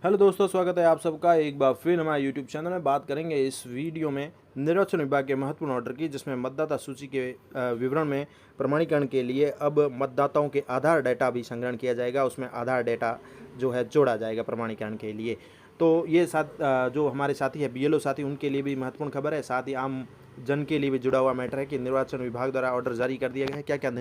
Hello दोस्तों, स्वागत है आप सबका एक बार फिर हमारे यूट्यूब चैनल में। बात करेंगे इस वीडियो में निर्वाचन विभाग के महत्वपूर्ण ऑर्डर की, जिसमें मतदाता सूची के विवरण में प्रमाणीकरण के लिए अब मतदाताओं के आधार डेटा भी संग्रहण किया जाएगा। उसमें आधार डेटा जो है जोड़ा जाएगा प्रमाणीकरण के लिए। तो ये जो हमारे साथी है बीएलओ साथी, उनके लिए भी महत्वपूर्ण खबर है। साथ ही आम जन के लिए भी जुड़ा हुआ मैटर है कि निर्वाचन विभाग द्वारा ऑर्डर जारी कर दिया गया है, क्या क्या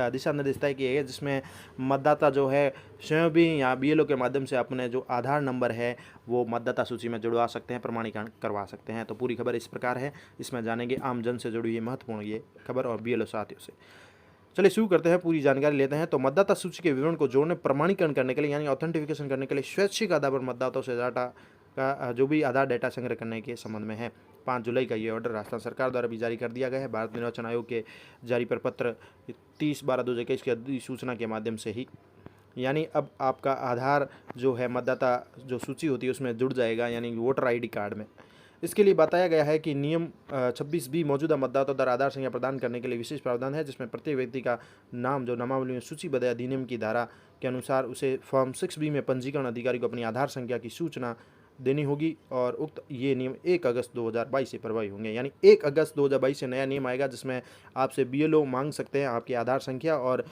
दिशा निर्देश तय किए गए, जिसमें मतदाता जो है स्वयं भी या बीएलओ के माध्यम से अपने जो आधार नंबर है वो मतदाता सूची में जुड़वा सकते हैं, प्रमाणीकरण करवा सकते हैं। तो पूरी खबर इस प्रकार है, इसमें जानेंगे आम जन से जुड़ी हुई महत्वपूर्ण ये खबर और बीएलओ साथियों से। चलिए शुरू करते हैं, पूरी जानकारी लेते हैं। तो मतदाता सूची के विवरण को जोड़ने, प्रमाणीकरण करने के लिए यानी ऑथेंटिफिकेशन करने के लिए स्वैच्छिक आधार पर मतदाताओं से डाटा का जो भी आधार डेटा संग्रह करने के संबंध में है 5 जुलाई का ये ऑर्डर राजस्थान सरकार द्वारा भी जारी कर दिया गया है। भारत निर्वाचन आयोग के जारी प्रपत्र 30/12/2021 की अधिसूचना के माध्यम से ही, यानी अब आपका आधार जो है मतदाता जो सूची होती है उसमें जुड़ जाएगा, यानी वोटर आईडी कार्ड में। इसके लिए बताया गया है कि नियम 26 बी मौजूदा मतदाताओं द्वारा आधार संख्या प्रदान करने के लिए विशेष प्रावधान है, जिसमें प्रत्येक व्यक्ति का नाम जो नामावली में सूचीबद्ध है अधिनियम की धारा के अनुसार उसे फॉर्म 6 बी में पंजीकरण अधिकारी को अपनी आधार संख्या की सूचना देनी होगी। और उक्त ये नियम 1 अगस्त 2022 से प्रभावी होंगे, यानी 1 अगस्त 2022 से नया नियम आएगा, जिसमें आपसे बीएलओ मांग सकते हैं आपकी आधार संख्या, और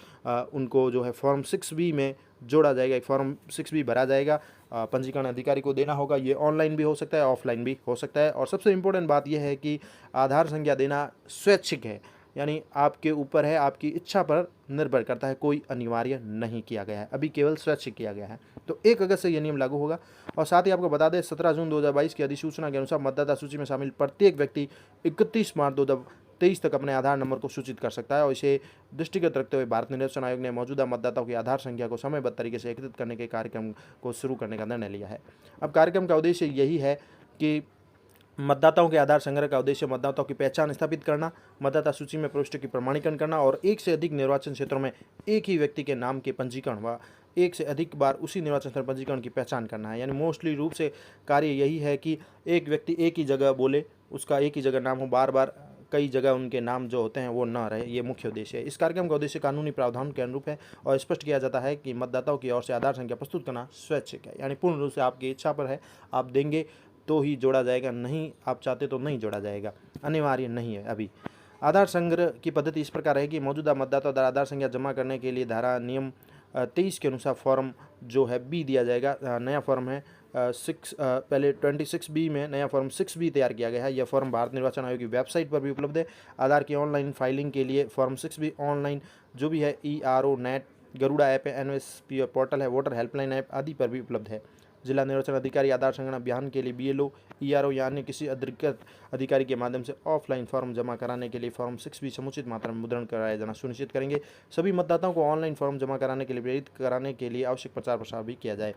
उनको जो है फॉर्म 6 बी में जोड़ा जाएगा। एक फॉर्म 6 बी भरा जाएगा, पंजीकरण अधिकारी को देना होगा। ये ऑनलाइन भी हो सकता है, ऑफलाइन भी हो सकता है। और सबसे इम्पोर्टेंट बात यह है कि आधार संख्या देना स्वैच्छिक है, यानी आपके ऊपर है, आपकी इच्छा पर निर्भर करता है, कोई अनिवार्य नहीं किया गया है, अभी केवल स्वैच्छिक किया गया है। तो 1 अगस्त से यह नियम लागू होगा। और साथ ही आपको बता दें 17 जून 2022 की अधिसूचना के अनुसार मतदाता सूची में शामिल प्रत्येक व्यक्ति 31 मार्च 2023 तक अपने आधार नंबर को सूचित कर सकता है। और इसे दृष्टिगत रखते हुए भारत निर्वाचन आयोग ने मौजूदा मतदाताओं की आधार संख्या को समयबद्ध तरीके से एकत्रित करने के कार्यक्रम को शुरू करने का निर्णय लिया है। अब कार्यक्रम का उद्देश्य यही है कि मतदाताओं के आधार संग्रह का उद्देश्य मतदाताओं की पहचान स्थापित करना, मतदाता सूची में प्रविष्टि की प्रमाणीकरण करना और एक से अधिक निर्वाचन क्षेत्रों में एक ही व्यक्ति के नाम के पंजीकरण व एक से अधिक बार उसी निर्वाचन क्षेत्र पंजीकरण की पहचान करना है। यानी मोस्टली रूप से कार्य यही है कि एक व्यक्ति एक ही जगह बोले, उसका एक ही जगह नाम हो, बार बार कई जगह उनके नाम जो होते हैं वो न रहे, ये मुख्य उद्देश्य है। इस कार्यक्रम का उद्देश्य कानूनी प्रावधान के अनुरूप है और स्पष्ट किया जाता है कि मतदाताओं की ओर से आधार संख्या प्रस्तुत करना स्वैच्छिक है, यानी पूर्ण रूप से आपकी इच्छा पर है, आप देंगे तो ही जोड़ा जाएगा, नहीं आप चाहते तो नहीं जोड़ा जाएगा, अनिवार्य नहीं है। अभी आधार संग्रह की पद्धति इस प्रकार है कि मौजूदा मतदाता द्वारा आधार संख्या जमा करने के लिए धारा नियम 23 के अनुसार फॉर्म जो है बी दिया जाएगा। नया फॉर्म है पहले 26 बी में नया फॉर्म 6 बी तैयार किया गया है। यह फॉर्म भारत निर्वाचन आयोग की वेबसाइट पर भी उपलब्ध है। आधार की ऑनलाइन फाइलिंग के लिए फॉर्म 6 बी ऑनलाइन जो भी है ERO नेट, गरुड़ा ऐप है, NSP पोर्टल है, वोटर हेल्पलाइन ऐप आदि पर भी उपलब्ध है। जिला निर्वाचन अधिकारी आधार संग्रहण अभियान के लिए BLO, ERO या अन्य किसी अधिकृत अधिकारी के माध्यम से ऑफलाइन फॉर्म जमा कराने के लिए फॉर्म 6 भी समुचित मात्रा में मुद्रण कराया जाना सुनिश्चित करेंगे। सभी मतदाताओं को ऑनलाइन फॉर्म जमा कराने के लिए प्रेरित कराने के लिए आवश्यक प्रचार प्रसार भी किया जाए।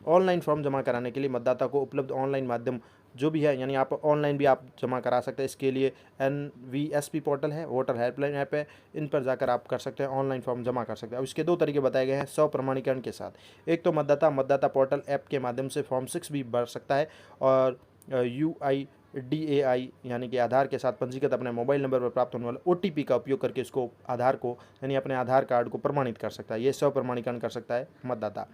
ऑनलाइन फॉर्म जमा कराने के लिए मतदाता को उपलब्ध ऑनलाइन माध्यम जो भी है, यानी आप ऑनलाइन भी आप जमा करा सकते हैं। इसके लिए NVSP पोर्टल है, वोटर हेल्पलाइन ऐप है, इन पर जाकर आप कर सकते हैं, ऑनलाइन फॉर्म जमा कर सकते हैं। अब इसके 2 तरीके बताए गए हैं स्व प्रमाणीकरण के साथ। एक तो मतदाता पोर्टल ऐप के माध्यम से फॉर्म 6 भी भर सकता है और UIDAI यानी कि आधार के साथ पंजीकृत अपने मोबाइल नंबर पर प्राप्त होने वाले OTP का उपयोग करके इसको आधार को यानी अपने आधार कार्ड को प्रमाणित कर सकता है। ये स्व प्रमाणीकरण कर सकता है मतदाता।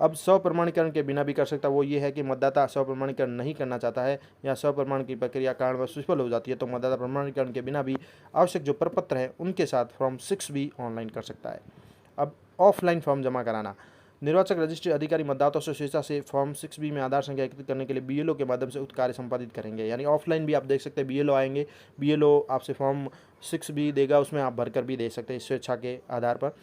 अब स्व प्रमाणीकरण के बिना भी कर सकता है, वो ये है कि मतदाता स्व प्रमाणीकरण नहीं करना चाहता है या स्व प्रमाण की प्रक्रिया कारणवश विफल हो जाती है, तो मतदाता प्रमाणीकरण के बिना भी आवश्यक जो प्रपत्र है उनके साथ फॉर्म 6 भी ऑनलाइन कर सकता है। अब ऑफलाइन फॉर्म जमा कराना, निर्वाचक रजिस्ट्री अधिकारी मतदाताओं से स्वेच्छा से फॉर्म 6 बी में आधार संख्या एकत्रित करने के लिए BLO के माध्यम से उक्त कार्य संपादित करेंगे। यानी ऑफलाइन भी आप देख सकते हैं, BLO आएंगे, BLO आपसे फॉर्म 6 बी देगा, उसमें आप भरकर भी दे सकते हैं स्वेच्छा के आधार पर।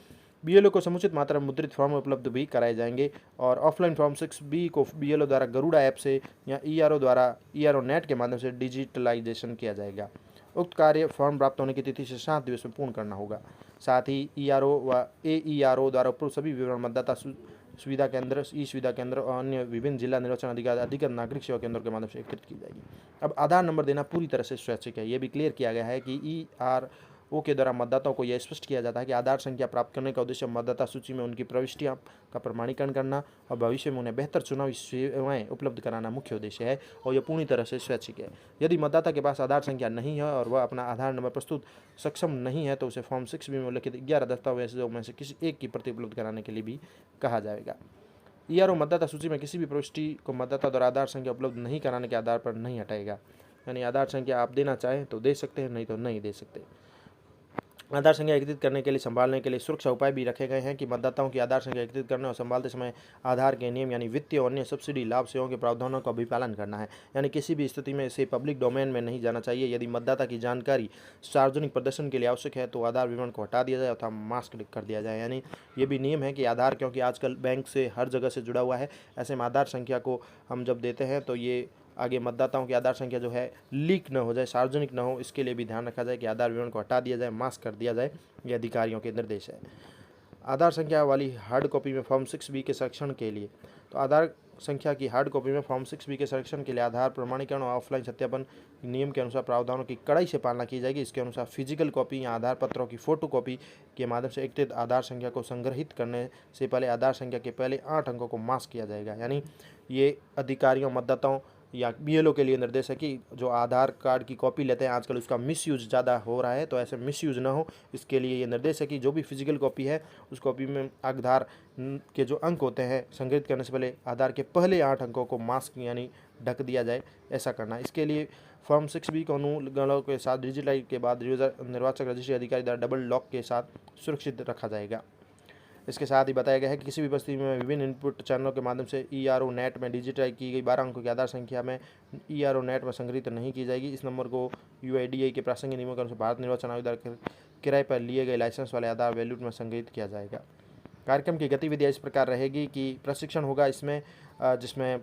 BLO को समुचित मात्रा में मुद्रित फॉर्म उपलब्ध भी कराए जाएंगे और ऑफलाइन फॉर्म 6 बी को BLO द्वारा गरुड़ा ऐप से या ERO नेट के माध्यम से डिजिटलाइजेशन किया जाएगा। उक्त कार्य फॉर्म प्राप्त होने की तिथि से 7 दिवस में पूर्ण करना होगा। साथ ही ERO व AERO द्वारा उपरोक्त सभी विवरण मतदाता सुविधा केंद्र, सुविधा केंद्र और अन्य विभिन्न जिला निर्वाचन अधिकारी अधिकृत नागरिक सेवा केंद्रों के माध्यम से एकत्रित की जाएगी। अब आधार नंबर देना पूरी तरह से स्वैच्छिक है, ये भी क्लियर किया गया है कि ERO के द्वारा मतदाताओं को यह स्पष्ट किया जाता है कि आधार संख्या प्राप्त करने का उद्देश्य मतदाता सूची में उनकी प्रविष्टियां का प्रमाणीकरण करना और भविष्य में उन्हें बेहतर चुनावी सेवाएं उपलब्ध कराना मुख्य उद्देश्य है और यह पूरी तरह से स्वैच्छिक है। यदि मतदाता के पास आधार संख्या नहीं है और वह अपना आधार नंबर प्रस्तुत सक्षम नहीं है तो उसे फॉर्म 6 बी में उल्लिखित 11 दस्तावेजों में से किसी एक की प्रति उपलब्ध कराने के लिए भी कहा जाएगा। ईआरओ मतदाता सूची में किसी भी प्रविष्टि को मतदाता द्वारा आधार संख्या उपलब्ध नहीं कराने के आधार पर नहीं हटाएगा। यानी आधार संख्या आप देना चाहें तो दे सकते हैं, नहीं तो नहीं दे सकते। आधार संख्या एकत्रित करने के लिए संभालने के लिए सुरक्षा उपाय भी रखे गए हैं कि मतदाताओं की आधार संख्या एकत्रित करने और संभालते समय आधार के नियम यानी वित्तीय और अन्य सब्सिडी लाभ सेवाओं के प्रावधानों का भी पालन करना है। यानी किसी भी स्थिति में इसे पब्लिक डोमेन में नहीं जाना चाहिए। यदि मतदाता की जानकारी सार्वजनिक प्रदर्शन के लिए आवश्यक है तो आधार विवरण को हटा दिया जाए अथवा मास्क कर दिया जाए। यानी ये भी नियम है कि आधार, क्योंकि आजकल बैंक से हर जगह से जुड़ा हुआ है, ऐसे में आधार संख्या को हम जब देते हैं तो ये आगे मतदाताओं की आधार संख्या जो है लीक न हो जाए, सार्वजनिक न हो, इसके लिए भी ध्यान रखा जाए कि आधार विवरण को हटा दिया जाए, मास्क कर दिया जाए। ये अधिकारियों के निर्देश है। आधार संख्या वाली हार्ड कॉपी में फॉर्म 6B के संरक्षण के लिए, तो आधार संख्या की हार्ड कॉपी में फॉर्म 6B के संरक्षण के लिए आधार प्रमाणीकरण और ऑफलाइन सत्यापन नियम के अनुसार प्रावधानों की कड़ाई से पालना की जाएगी। इसके अनुसार फिजिकल कॉपी या आधार पत्रों की फोटो कॉपी के माध्यम से एकत्रित आधार संख्या को संग्रहित करने से पहले आधार संख्या के पहले 8 अंकों को मास्क किया जाएगा। यानी ये अधिकारियों, मतदाताओं या BLO के लिए निर्देश है कि जो आधार कार्ड की कॉपी लेते हैं आजकल उसका मिसयूज ज़्यादा हो रहा है, तो ऐसे मिसयूज ना हो इसके लिए ये निर्देश है कि जो भी फिजिकल कॉपी है उस कॉपी में आधार के जो अंक होते हैं संग्रहित करने से पहले आधार के पहले 8 अंकों को मास्क यानी ढक दिया जाए, ऐसा करना है। इसके लिए फॉर्म 6B को अनुगणों के साथ डिजिटलाइज के बाद निर्वाचक रजिस्ट्री अधिकारी द्वारा डबल लॉक के साथ सुरक्षित रखा जाएगा। इसके साथ ही बताया गया है कि किसी भी परिस्थिति में विभिन्न इनपुट चैनलों के माध्यम से ईआरओ नेट में डिजिटाइज की गई 12 अंकों की आधार संख्या में ईआरओ नेट में संग्रहित नहीं की जाएगी। इस नंबर को UIDAI के प्रासंगिक नियमों के अनुसार भारत निर्वाचन आयोग द्वारा किराए पर लिए गए लाइसेंस वाले आधार वैल्यूट में संग्रहित किया जाएगा। कार्यक्रम की गतिविधियाँ इस प्रकार रहेगी कि प्रशिक्षण होगा इसमें, जिसमें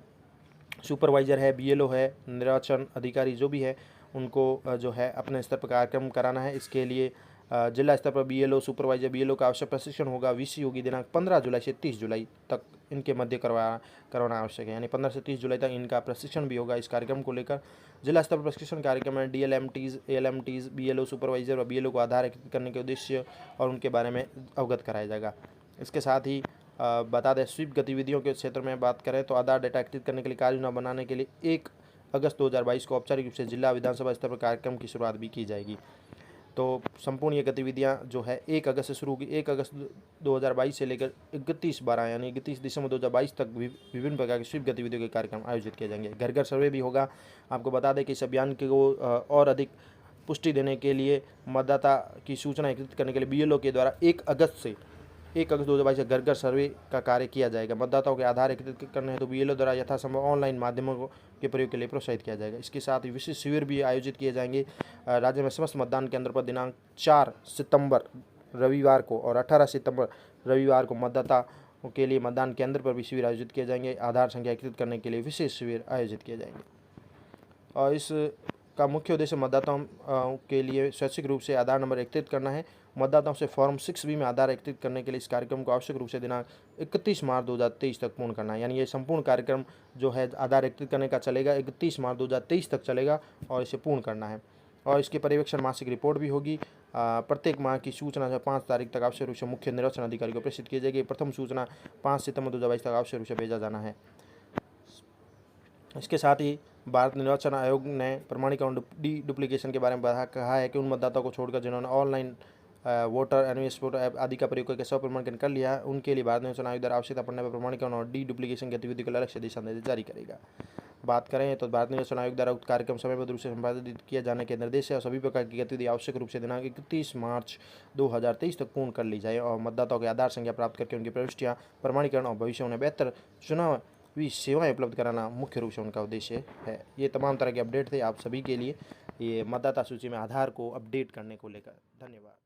सुपरवाइज़र है, BLO है, निर्वाचन अधिकारी जो भी है उनको जो है अपने स्तर पर कार्यक्रम कराना है। इसके लिए जिला स्तर पर BLO, सुपरवाइजर, BLO का आवश्यक प्रशिक्षण होगा। VC होगी दिनांक 15 जुलाई से 30 जुलाई तक इनके मध्य करवाना आवश्यक है। यानी 15 से 30 जुलाई तक इनका प्रशिक्षण भी होगा। इस कार्यक्रम को लेकर जिला स्तर पर प्रशिक्षण कार्यक्रम में DLMTs, ALMTs, BLO, सुपरवाइजर और BLO को आधार एकत्रित करने के उद्देश्य और उनके बारे में अवगत कराया जाएगा। इसके साथ ही बता दें, स्वीप गतिविधियों के क्षेत्र में बात करें तो आधार डेटा एकत्रित करने के लिए कार्य योजना बनाने के लिए 1 अगस्त 2022 को औपचारिक रूप से जिला विधानसभा स्तर पर कार्यक्रम की शुरुआत भी की जाएगी। तो संपूर्ण ये गतिविधियां जो है 1 अगस्त से शुरू होगी। 1 अगस्त 2022 से लेकर 31/12 यानी 31 दिसंबर 2022 तक विभिन्न प्रकार की स्वीप गतिविधियों के कार्यक्रम आयोजित किए जाएंगे। घर घर सर्वे भी होगा। आपको बता दें कि इस अभियान को और अधिक पुष्टि देने के लिए मतदाता की सूचना एकत्रित करने के लिए BLO के द्वारा 1 अगस्त 2022 से घर घर सर्वे का कार्य किया जाएगा। मतदाताओं के आधार एकत्रित करने हैं तो BLO द्वारा यथासंभव ऑनलाइन माध्यमों के प्रयोग के लिए प्रोत्साहित किया जाएगा। इसके साथ ही विशेष शिविर भी आयोजित किए जाएंगे राज्य में समस्त मतदान केंद्र पर दिनांक 4 सितंबर रविवार को और 18 सितंबर रविवार को मतदाताओं के लिए मतदान केंद्र पर भी शिविर आयोजित किए जाएंगे। आधार संख्या एकत्रित करने के लिए विशेष शिविर आयोजित किए जाएंगे और इस का मुख्य उद्देश्य मतदाताओं के लिए स्वैच्छिक रूप से आधार नंबर एकत्रित करना है। मतदाताओं से फॉर्म 6B में आधार एकत्रित करने के लिए इस कार्यक्रम को आवश्यक रूप से दिनांक 31 मार्च 2023 तक पूर्ण करना है। यानी ये संपूर्ण कार्यक्रम जो है आधार एकत्रित करने का चलेगा, 31 मार्च 2023 तक चलेगा और इसे पूर्ण करना है। और इसके पर्यवेक्षण मासिक रिपोर्ट भी होगी। प्रत्येक माह की सूचना जो 5 तारीख तक आवश्यक रूप से मुख्य निर्वाचन अधिकारी को प्रेषित की जाएगी। प्रथम सूचना 5 सितंबर 2022 तक आवश्यक रूप से भेजा जाना है। इसके साथ ही भारत निर्वाचन आयोग ने प्रमाणीकरण डुप्लीकेशन के बारे में कहा है कि उन मतदाताओं को छोड़कर जिन्होंने online voter NVS voter app आदि का प्रयोग करके स्वप्रमाणीकरण कर लिया है उनके लिए भारत निर्वाचन आयोग द्वारा आवश्यकता पड़ने पर प्रमाणीकरण और डुप्लीकेशन गतिविधि को अलग से दिशा निर्देश जारी करेगा। बात करें तो भारत निर्वाचन आयोग द्वारा उक्त कार्यक्रम समयबद्ध रूप से संपादित किया जाने के निर्देश है और सभी प्रकार की गतिविधि आवश्यक रूप से दिनांक 31 मार्च 2023 तक पूर्ण कर ली जाए और मतदाताओं के आधार संख्या प्राप्त करके उनकी प्रविष्टियाँ प्रमाणीकरण और भविष्य में बेहतर चुनावी सेवाएं उपलब्ध कराना मुख्य रूप से उनका उद्देश्य है। ये तमाम तरह के अपडेट थे आप सभी के लिए, ये मतदाता सूची में आधार को अपडेट करने को लेकर। धन्यवाद।